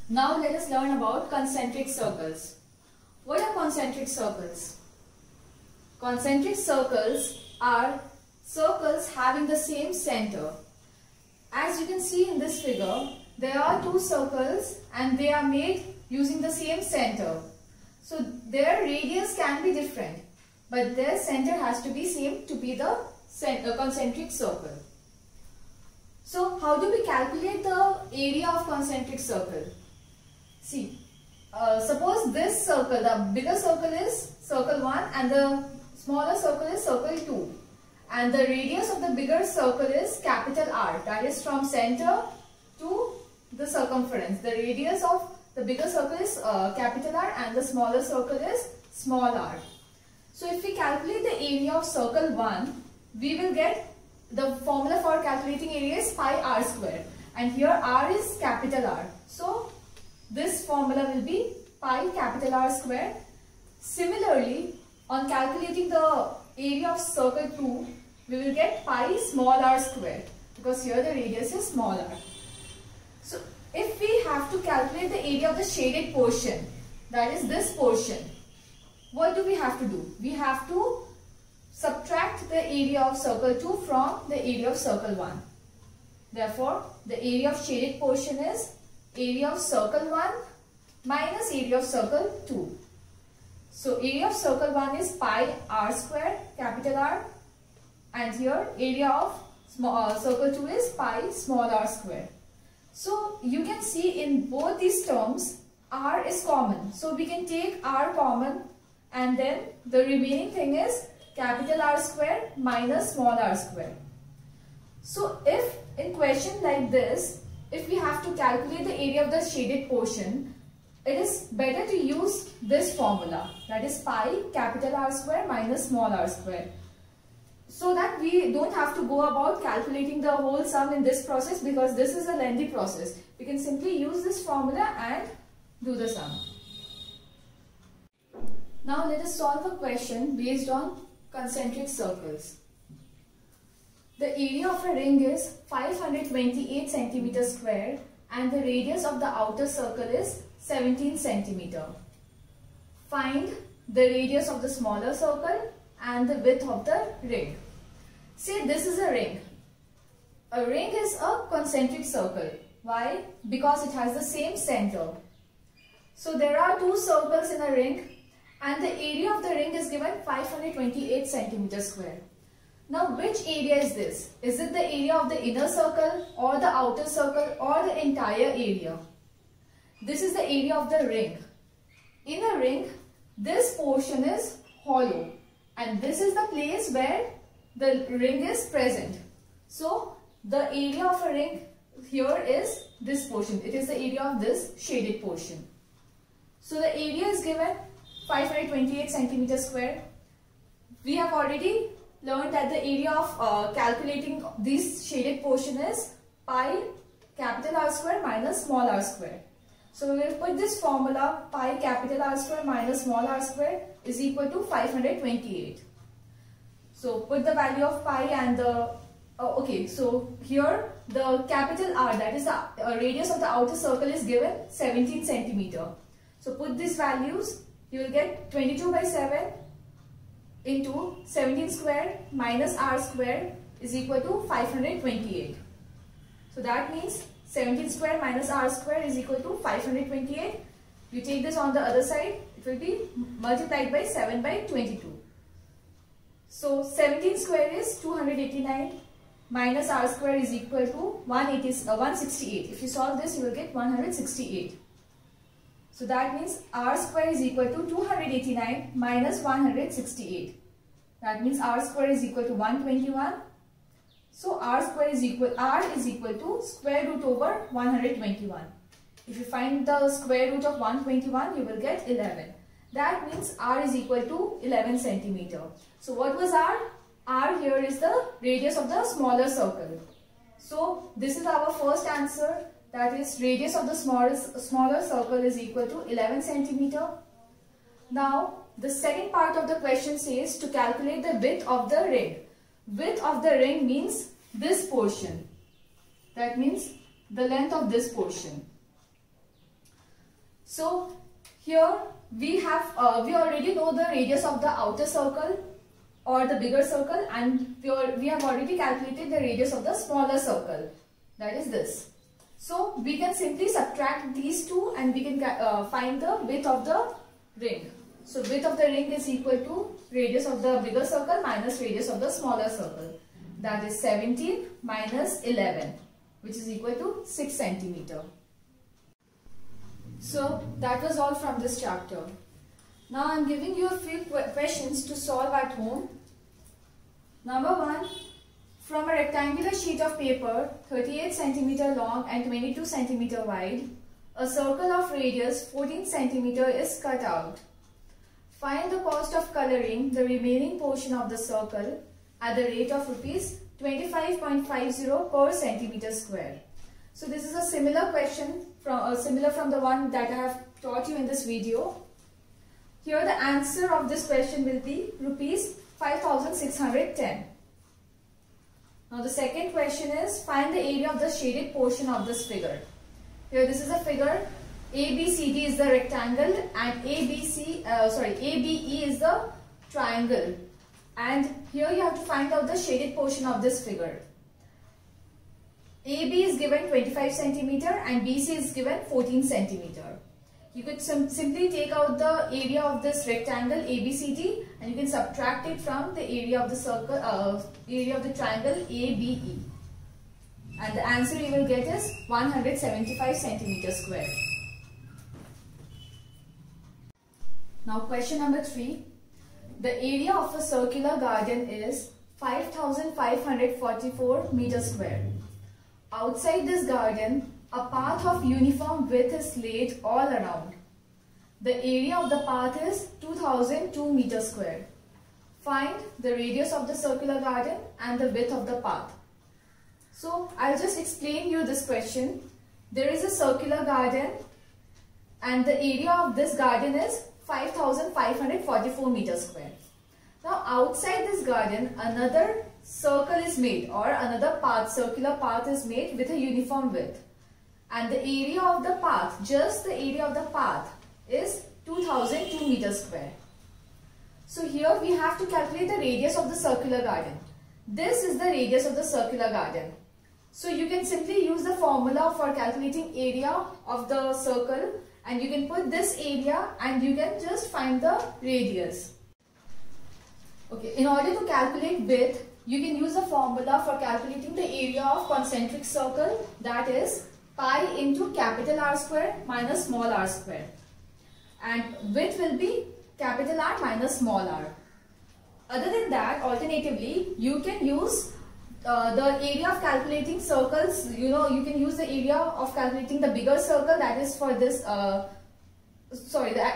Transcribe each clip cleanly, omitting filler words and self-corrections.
Now let us learn about concentric circles. What are concentric circles? Concentric circles are circles having the same center. As you can see in this figure, there are two circles and they are made using the same center. So their radius can be different, but their center has to be same to be the concentric circle. So how do we calculate the area of concentric circle? See, suppose this circle, the bigger circle is circle 1 and the smaller circle is circle 2. And the radius of the bigger circle is capital R, that is from center to the circumference. The radius of the bigger circle is capital R and the smaller circle is small r. So if we calculate the area of circle 1, we will get the formula for calculating area is pi r square, and here r is capital R. So this formula will be pi capital R square. Similarly, on calculating the area of circle 2, we will get pi small r square, because here the radius is small r. So if we have to calculate the area of the shaded portion, that is this portion, what do we have to do? We have to subtract the area of circle 2 from the area of circle 1. Therefore, the area of shaded portion is area of circle 1 minus area of circle 2. So area of circle 1 is pi r square capital R, and here area of circle 2 is pi small r square. So you can see in both these terms r is common. So we can take r common, and then the remaining thing is capital R square minus small r square. So if in question like this, if we have to calculate the area of the shaded portion, it is better to use this formula, that is pi capital R square minus small r square, so that we don't have to go about calculating the whole sum in this process, because this is a lengthy process. We can simply use this formula and do the sum. Now let us solve a question based on concentric circles. The area of a ring is 528 cm square and the radius of the outer circle is 17 cm. Find the radius of the smaller circle and the width of the ring. Say this is a ring. A ring is a concentric circle. Why? Because it has the same center. So there are two circles in a ring, and the area of the ring is given 528 cm square. Now which area is this? Is it the area of the inner circle or the outer circle or the entire area? This is the area of the ring. In a ring, this portion is hollow and this is the place where the ring is present. So the area of a ring here is this portion. It is the area of this shaded portion. So the area is given 528 cm square. We have already learned that the area of calculating this shaded portion is pi capital R square minus small r square. So we will put this formula pi capital R square minus small r square is equal to 528. So put the value of pi and the so here the capital R, that is the radius of the outer circle, is given 17 cm. So put these values. You will get 22 by 7 into 17 square minus r square is equal to 528. So that means 17 square minus r square is equal to 528. You take this on the other side, it will be multiplied by 7 by 22. So 17 square is 289 minus r square is equal to 168. If you solve this, you will get 168. So that means r square is equal to 289 minus 168. That means r square is equal to 121. So r is equal to square root over 121. If you find the square root of 121, you will get 11. That means r is equal to 11 cm. So what was r? R here is the radius of the smaller circle. So this is our first answer. That is, radius of the smaller circle is equal to 11 cm. Now, the second part of the question says to calculate the width of the ring. Width of the ring means this portion. That means the length of this portion. So here we already know the radius of the outer circle or the bigger circle, and we have already calculated the radius of the smaller circle, that is this. So we can simply subtract these two and we can find the width of the ring. So width of the ring is equal to radius of the bigger circle minus radius of the smaller circle. That is 17 minus 11, which is equal to 6 centimeter. So that was all from this chapter. Now I am giving you a few questions to solve at home. Number 1. From a rectangular sheet of paper 38 cm long and 22 cm wide, a circle of radius 14 cm is cut out. Find the cost of coloring the remaining portion of the circle at the rate of rupees 25.50 per centimeter square. So this is a similar question from the one that I have taught you in this video. Here the answer of this question will be rupees 5,610. Now the second question is, find the area of the shaded portion of this figure. Here this is a figure. ABCD is the rectangle and ABE is the triangle. And here you have to find out the shaded portion of this figure. AB is given 25 cm and BC is given 14 cm. You could simply take out the area of this rectangle ABCD and you can subtract it from the area of the circle, area of the triangle ABE. And the answer you will get is 175 centimeter square. Now question number 3. The area of a circular garden is 5,544 meters square. Outside this garden, a path of uniform width is laid all around. The area of the path is 2002 meters square. Find the radius of the circular garden and the width of the path. So I'll just explain you this question. There is a circular garden and the area of this garden is 5,544 meters square. Now outside this garden, another circle is made or another path, circular path is made with a uniform width. And the area of the path, just the area of the path is 2002 meters square. So here we have to calculate the radius of the circular garden. This is the radius of the circular garden. So you can simply use the formula for calculating area of the circle and you can put this area and you can just find the radius. Okay, in order to calculate width, you can use the formula for calculating the area of concentric circle, that is pi into capital R square minus small r square. And width will be capital R minus small r. Other than that, alternatively, you can use the area of calculating circles. You can use the area of calculating the bigger circle, that is for this, the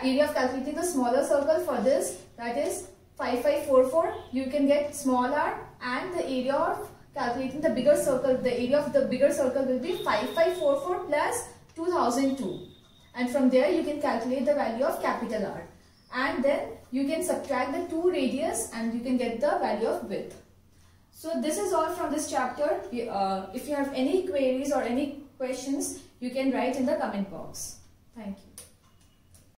area of calculating the smaller circle for this, that is 5544. You can get small r, and the area of calculating the bigger circle, the area of the bigger circle will be 5544 plus 2002. And from there you can calculate the value of capital R. And then you can subtract the two radius and you can get the value of width. So this is all from this chapter. If you have any queries or any questions, you can write in the comment box. Thank you.